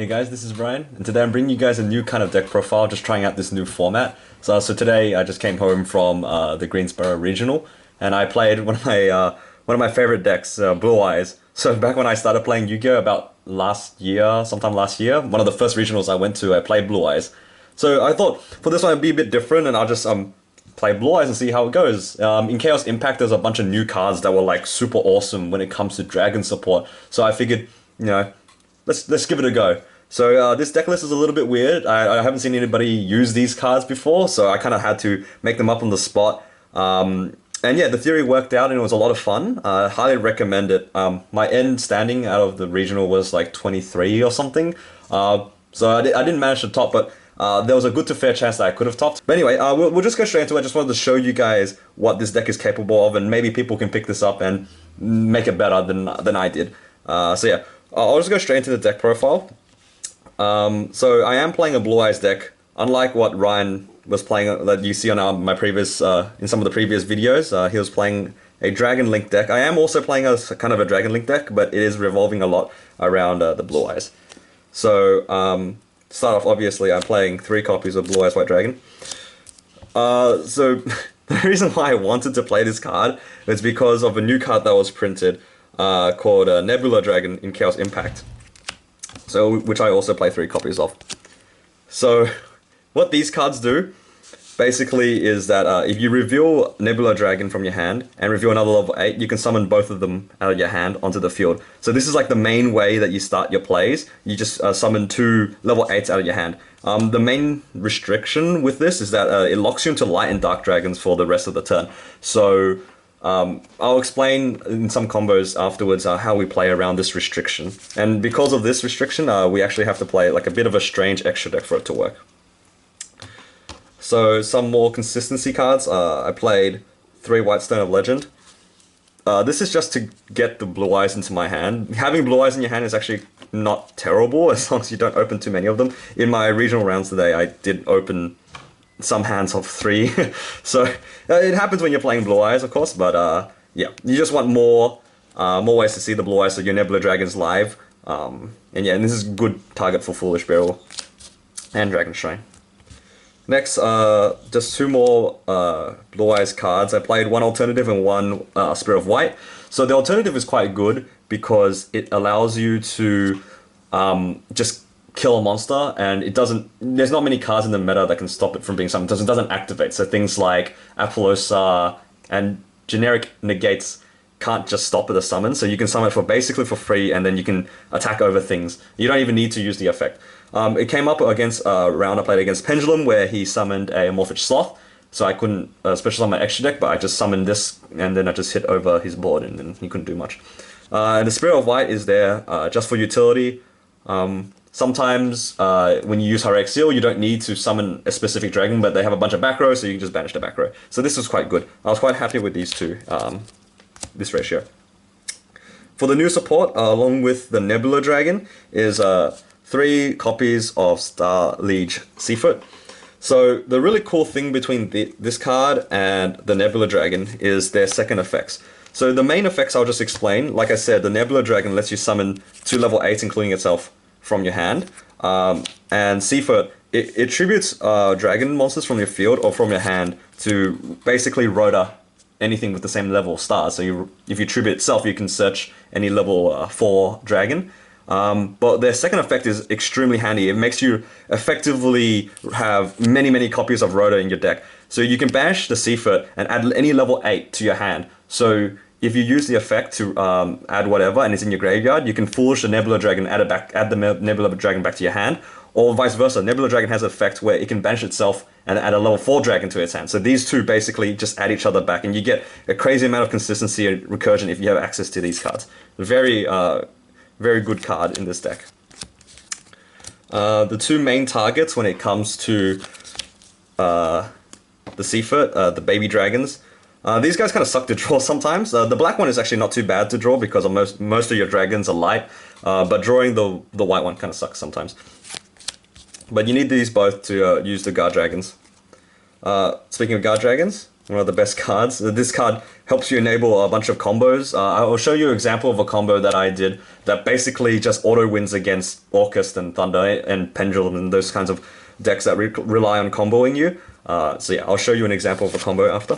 Hey guys, this is Brian, and today I'm bringing you guys a new kind of deck profile, just trying out this new format. So today I just came home from the Greensboro Regional, and I played one of my favorite decks, Blue Eyes. So back when I started playing Yu-Gi-Oh about last year, sometime last year, one of the first regionals I went to, I played Blue Eyes. So I thought for this one it'd be a bit different, and I'll just play Blue Eyes and see how it goes. In Chaos Impact, there's a bunch of new cards that were like super awesome when it comes to Dragon support. So I figured, let's give it a go. So this deck list is a little bit weird. I haven't seen anybody use these cards before, so I kind of had to make them up on the spot. And yeah, the theory worked out and it was a lot of fun. I highly recommend it. My end standing out of the regional was like 23 or something. So I didn't manage to top, but there was a good to fair chance that I could have topped. But anyway, we'll just go straight into it. I just wanted to show you guys what this deck is capable of, and maybe people can pick this up and make it better than I did. So yeah, I'll just go straight into the deck profile. So I am playing a Blue Eyes deck, unlike what Ryan was playing that you see on my previous in some of the previous videos. He was playing a Dragon Link deck. I am also playing a kind of a Dragon Link deck, but it is revolving a lot around the Blue Eyes. So to start off, obviously, I'm playing 3 copies of Blue Eyes White Dragon. So the reason why I wanted to play this card is because of a new card that was printed called Nebula Dragon in Chaos Impact. So, which I also play 3 copies of. So, what these cards do, basically, is that if you reveal Nebula Dragon from your hand, and reveal another level 8, you can summon both of them out of your hand onto the field. So this is like the main way that you start your plays. You just summon 2 level 8s out of your hand. The main restriction with this is that it locks you into Light and Dark Dragons for the rest of the turn. So, I'll explain in some combos afterwards how we play around this restriction. And because of this restriction, we actually have to play like a bit of a strange extra deck for it to work. So some more consistency cards. I played 3 White Stone of Legend. This is just to get the Blue Eyes into my hand. Having Blue Eyes in your hand is actually not terrible as long as you don't open too many of them. In my regional rounds today, I did open some hands of 3. So it happens when you're playing Blue Eyes, of course, but yeah, you just want more ways to see the Blue Eyes, so your Nebula Dragon's live. And yeah, and this is a good target for Foolish Burial and Dragon Shrine. Next, just 2 more Blue Eyes cards. I played 1 Alternative and 1 Spirit of White. So the Alternative is quite good because it allows you to just kill a monster, and there's not many cards in the meta that can stop it from being summoned. It doesn't activate, so things like Apollousa and generic negates can't just stop at the summon, so you can summon it basically for free, and then you can attack over things. You don't even need to use the effect. It came up against a round I played against Pendulum, where he summoned a Morphic Sloth, so I couldn't special summon my extra deck, but I just summoned this, and then I just hit over his board, and then he couldn't do much. And the Spirit of White is there just for utility. Sometimes when you use Hyrexial, you don't need to summon a specific dragon, but they have a bunch of back row, so you can just banish the back row. So this was quite good. I was quite happy with these 2, this ratio. For the new support, along with the Nebula Dragon, is 3 copies of Star Liege Seafoot. So the really cool thing between this card and the Nebula Dragon is their second effects. So the main effects I'll just explain. Like I said, the Nebula Dragon lets you summon 2 level 8s, including itself, from your hand, and Seafoot, it tributes dragon monsters from your field or from your hand to basically rota anything with the same level of stars. So if you tribute itself, you can search any level 4 dragon. But their second effect is extremely handy. It makes you effectively have many copies of Rota in your deck. So you can banish the Seafoot and add any level 8 to your hand. So if you use the effect to add whatever and it's in your graveyard, you can Foolish the Nebula Dragon, add the Nebula Dragon back to your hand, or vice versa. Nebula Dragon has an effect where it can banish itself and add a level 4 dragon to its hand. So these 2 basically just add each other back, and you get a crazy amount of consistency and recursion if you have access to these cards. Very good card in this deck. The 2 main targets when it comes to the Seafoot, the baby dragons. These guys kind of suck to draw sometimes. The black one is actually not too bad to draw because of most of your dragons are light, but drawing the white one kind of sucks sometimes. But you need these both to use the guard dragons. Speaking of guard dragons, one of the best cards. This card helps you enable a bunch of combos. I will show you an example of a combo that I did that basically just auto wins against Orcust and Thunder and Pendulum and those kinds of decks that rely on comboing you. So yeah, I'll show you an example of a combo after.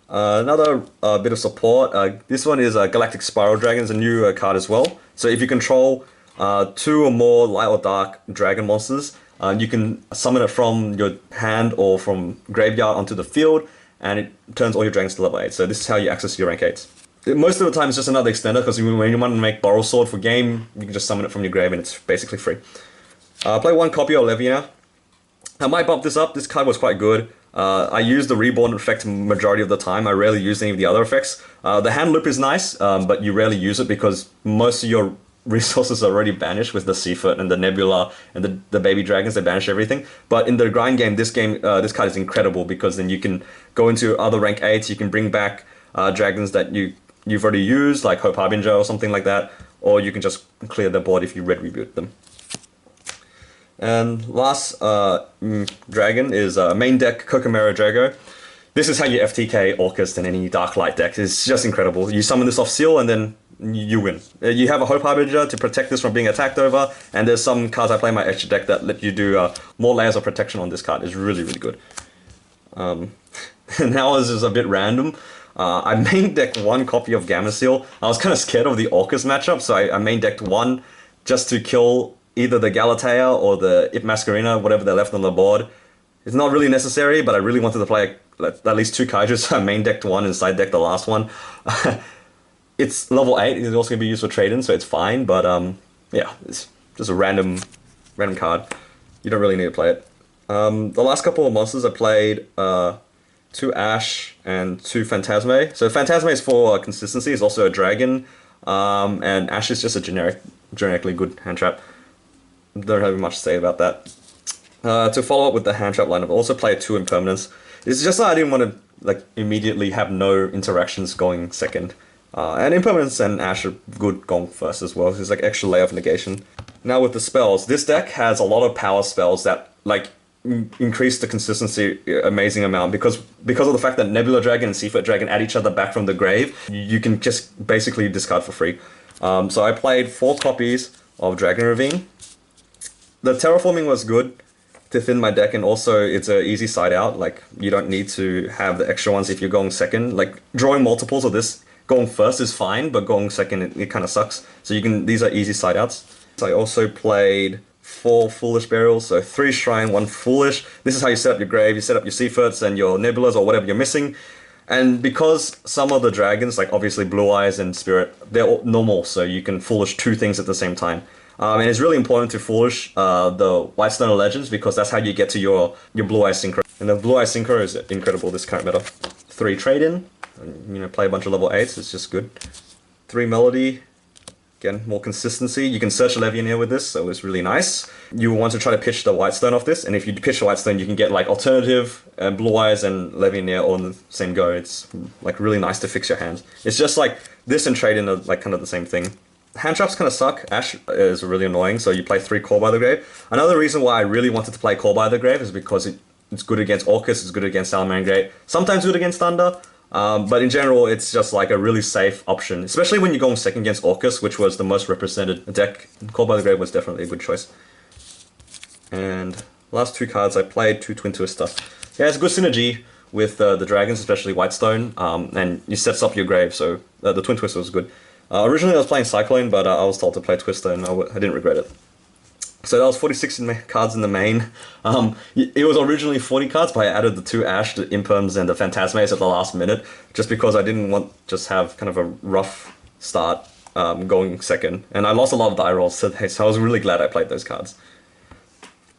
Another bit of support. This one is Galactic Spiral Dragon. It's a new card as well. So if you control 2 or more light or dark dragon monsters, you can summon it from your hand or from graveyard onto the field, and it turns all your dragons to level 8. So this is how you access your rank 8s. Most of the time it's just another extender, because when you want to make Borrow Sword for game, you can just summon it from your grave and it's basically free. Play 1 copy of Levianeer. I might bump this up. This card was quite good. I use the Reborn effect majority of the time. I rarely use any of the other effects. The hand loop is nice, but you rarely use it because most of your resources are already banished with the Seafoot and the Nebula and the baby dragons. They banish everything. But in the grind game, this card is incredible, because then you can go into other rank 8s. You can bring back dragons that you've already used, like Hope Harbinger or something like that, or you can just clear the board if you red reboot them. And last dragon is main deck Kokomera Drago. This is how you FTK Orcust in any Dark Light deck. It's just incredible. You summon this off seal and then you win. You have a Hope Harbinger to protect this from being attacked over, and there's some cards I play in my extra deck that let you do more layers of protection on this card. It's really, really good. Now this is a bit random. I main decked 1 copy of Gameciel. I was kind of scared of the Orcust matchup, so I main decked 1 just to kill either the Galatea or the Ip Masquerena, whatever they left on the board. It's not really necessary, but I really wanted to play at least 2 Kaijus, so I main decked 1 and side decked the last one. It's level 8, it's also going to be used for trade-in, so it's fine, but yeah, it's just a random card. You don't really need to play it. The last couple of monsters I played 2 Ash and 2 Phantasme. So Phantasme is for consistency, it's also a dragon, and Ash is just a generically good hand trap. Don't have much to say about that. To follow up with the hand trap lineup, I also played 2 Impermanence. It's just that I didn't want to immediately have no interactions going second. And Impermanence and Ash are good going first as well. It's extra layer of negation. Now with the spells, this deck has a lot of power spells that increase the consistency amazing amount, because of the fact that Nebula Dragon and Seafoot Dragon add each other back from the grave. You can just basically discard for free. So I played 4 copies of Dragon Ravine. The terraforming was good to thin my deck, and also it's an easy side out. You don't need to have the extra ones if you're going second. Drawing multiples of this going first is fine, but going second it kind of sucks. So these are easy side outs. So I also played 4 Foolish Burials, so 3 Shrine, 1 Foolish. This is how you set up your grave. You set up your Seafoots and your Nebulas or whatever you're missing. And because some of the dragons, obviously Blue Eyes and Spirit, they're all normal, so you can Foolish 2 things at the same time. And it's really important to Foolish the White Stone of Legends, because that's how you get to your Blue Eye Synchro. And the Blue Eye Synchro is incredible this current meta. 3 Trade-In, play a bunch of level 8s, it's just good. 3 Melody, again, more consistency. You can search Levianeer with this, so it's really nice. You want to try to pitch the White Stone off this, and if you pitch the White Stone, you can get Alternative, Blue Eyes, and Levianeer all in the same go. It's really nice to fix your hands. It's just this and Trade-In are kind of the same thing. Hand traps kind of suck. Ash is really annoying, so you play 3 Call by the Grave. Another reason why I really wanted to play Call by the Grave is because it's good against Orcust, it's good against Salamangreat, sometimes good against Thunder, but in general it's just a really safe option, especially when you're going second against Orcust, which was the most represented deck. Call by the Grave was definitely a good choice. And last 2 cards I played 2 Twin Twister. Yeah, it's a good synergy with the dragons, especially Whitestone, and it sets up your grave, so the Twin Twister was good. Originally I was playing Cyclone, but I was told to play Twister, and I didn't regret it. So that was 46 cards in the main. It was originally 40 cards, but I added the 2 Ash, the Imperms, and the Phantasmes at the last minute, just because I didn't want just have kind of a rough start going second. And I lost a lot of die rolls today, so I was really glad I played those cards.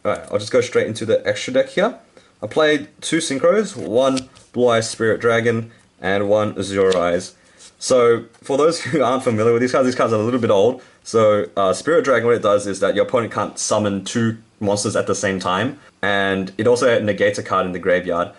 Alright, I'll just go straight into the extra deck here. I played 2 Synchros, 1 Blue Eyes Spirit Dragon, and 1 Azure Eyes. So, for those who aren't familiar with these cards are a little bit old. So, Spirit Dragon, what it does is that your opponent can't summon 2 monsters at the same time, and it also negates a card in the graveyard.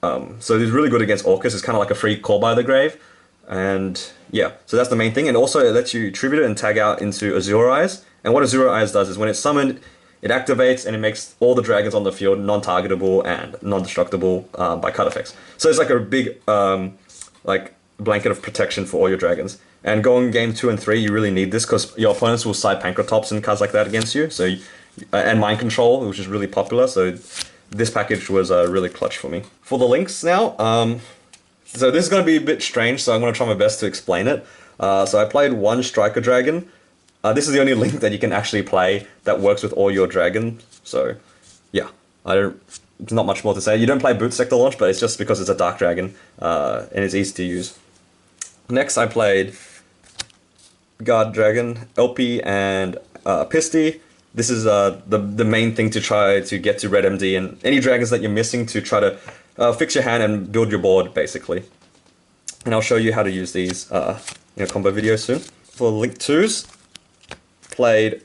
So it's really good against Orcust. It's kind of like a free Call by the Grave. And yeah, so that's the main thing. And also it lets you tribute it and tag out into Azure Eyes. And what Azure Eyes does is when it's summoned, It activates and it makes all the dragons on the field non-targetable and non-destructible by card effects. So it's like a big like blanket of protection for all your dragons. And going game 2 and 3, you really need this because your opponents will side Pancratops and cards like that against you. So and Mind Control, which is really popular. So this package was really clutch for me. For the links now, so this is going to be a bit strange, so I'm going to try my best to explain it. So I played one Striker Dragon. This is the only link that you can actually play that works with all your dragons. So yeah, there's not much more to say. You don't play Boot Sector Launch, but it's just because it's a Dark Dragon and it's easy to use. Next I played Guard Dragon, LP, and Pisty. This is the main thing to try to get to Red MD and any dragons that you're missing to try to fix your hand and build your board, basically. And I'll show you how to use these in a combo video soon. For Link 2s, played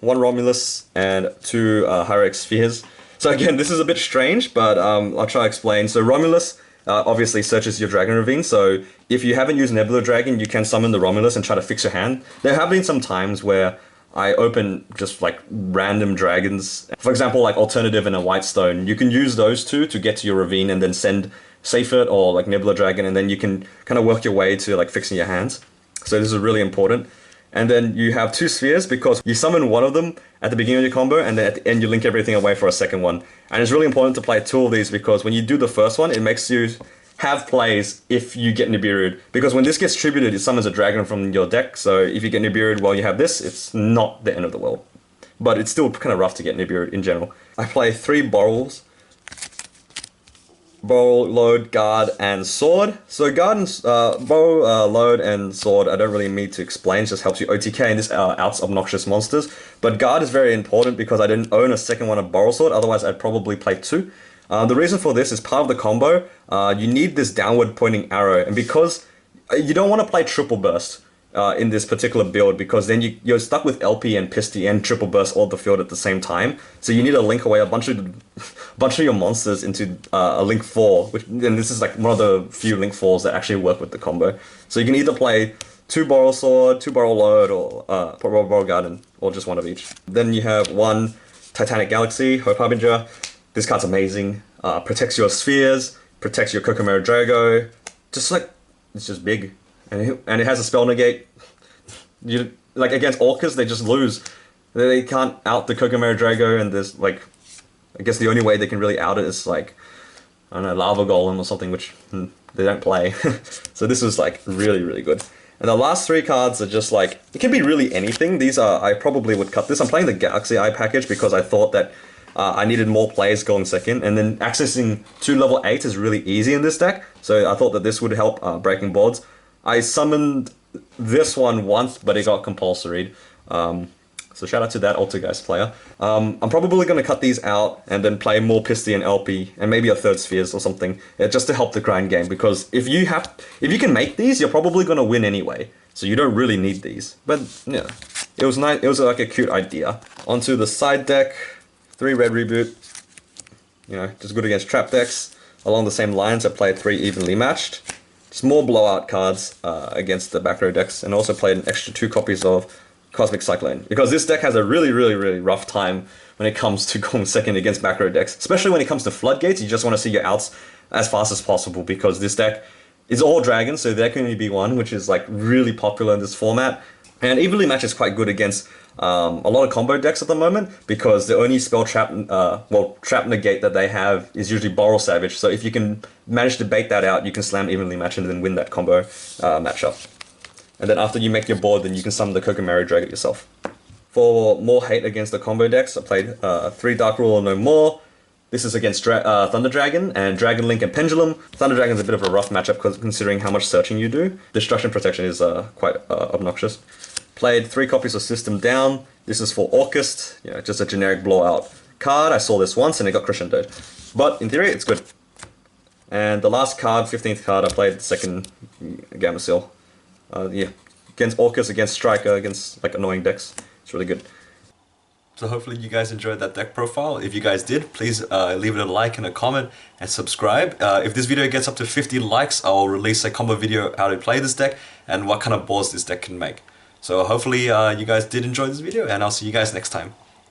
one Romulus and two Hyrix Spheres. So again, this is a bit strange, but I'll try to explain. So Romulus obviously searches your Dragon Ravine, so if you haven't used Nebula Dragon, you can summon the Romulus and try to fix your hand. There have been some times where I open just like random dragons. For example, like Alternative and a White Stone. You can use those two to get to your Ravine and then send Seyfert or like Nebula Dragon, and then you can kind of work your way to like fixing your hands. So this is really important. And then you have two spheres because you summon one of them at the beginning of your combo and then at the end you link everything away for a second one. And it's really important to play two of these because when you do the first one, it makes you have plays if you get Nibiru'd. Because when this gets tributed, it summons a dragon from your deck, so if you get Nibiru'd while you have this, it's not the end of the world. But it's still kind of rough to get Nibiru'd in general. I play three Borrels. Bow, Load, Guard, and Sword. So Guard and Bow, Load, and Sword I don't really need to explain, it just helps you OTK and this outs obnoxious monsters. But Guard is very important because I didn't own a second one of Boral Sword, otherwise I'd probably play two. The reason for this is part of the combo, you need this downward pointing arrow, and because you don't want to play Triple Burst in this particular build because then you're stuck with LP and Pisty and Triple Burst all the field at the same time. So you need to link away a bunch of your monsters into a Link 4, and this is like one of the few Link 4s that actually work with the combo. So you can either play two Boral Sword, two Boral Load, or Boral Garden, or just one of each. Then you have one Titanic Galaxy, Hope Harbinger. This card's amazing. Protects your spheres, protects your Kokomaro Drago. Just like, it's just big. And it has a spell negate. You like against Orcas, they just lose. They can't out the Kokomaro Drago, and there's like, I guess the only way they can really out it is like, I don't know, Lava Golem or something, which they don't play. So this was like really, really good. And the last three cards are just like, it can be really anything. These are, I probably would cut this. I'm playing the Galaxy Eye package because I thought that I needed more players going second, and then accessing 2 level 8 is really easy in this deck, so I thought that this would help breaking boards. I summoned this one once, but it got compulsoried, so shout out to that Altergeist player. I'm probably going to cut these out and then play more Pisty and LP, and maybe a third Spheres or something, just to help the grind game, because if you can make these, you're probably going to win anyway, so you don't really need these. But yeah, it was nice. It was like a cute idea. Onto the side deck. 3 Red Reboot, you know, just good against trap decks. Along the same lines, I played 3 Evenly Matched. Small blowout cards against the back row decks, and also played an extra 2 copies of Cosmic Cyclone. Because this deck has a really, really, really rough time when it comes to going second against back row decks. Especially when it comes to Floodgates, you just want to see your outs as fast as possible, because this deck is all dragons, so there can only be one, which is like really popular in this format. And Evenly Matched is quite good against a lot of combo decks at the moment, because the only spell trap, trap negate that they have is usually Boral Savage. So if you can manage to bait that out, you can slam Evenly Matched and then win that combo matchup. And then after you make your board, then you can summon the Kokomaro Dragon yourself. For more hate against the combo decks, I played 3 Dark Rule or No More. This is against Thunder Dragon and Dragon Link and Pendulum. Thunder Dragon is a bit of a rough matchup considering how much searching you do. Destruction Protection is quite obnoxious. Played 3 copies of System Down. This is for Orcust, you know, just a generic blowout card. I saw this once and it got crescendoed. But in theory, it's good. And the last card, 15th card, I played the second Gamma yeah, against Orcust, against Striker, against like annoying decks. It's really good. So hopefully you guys enjoyed that deck profile. If you guys did, please leave it a like and a comment and subscribe. If this video gets up to 50 likes, I'll release a combo video how to play this deck and what kind of boards this deck can make. So hopefully you guys did enjoy this video, and I'll see you guys next time.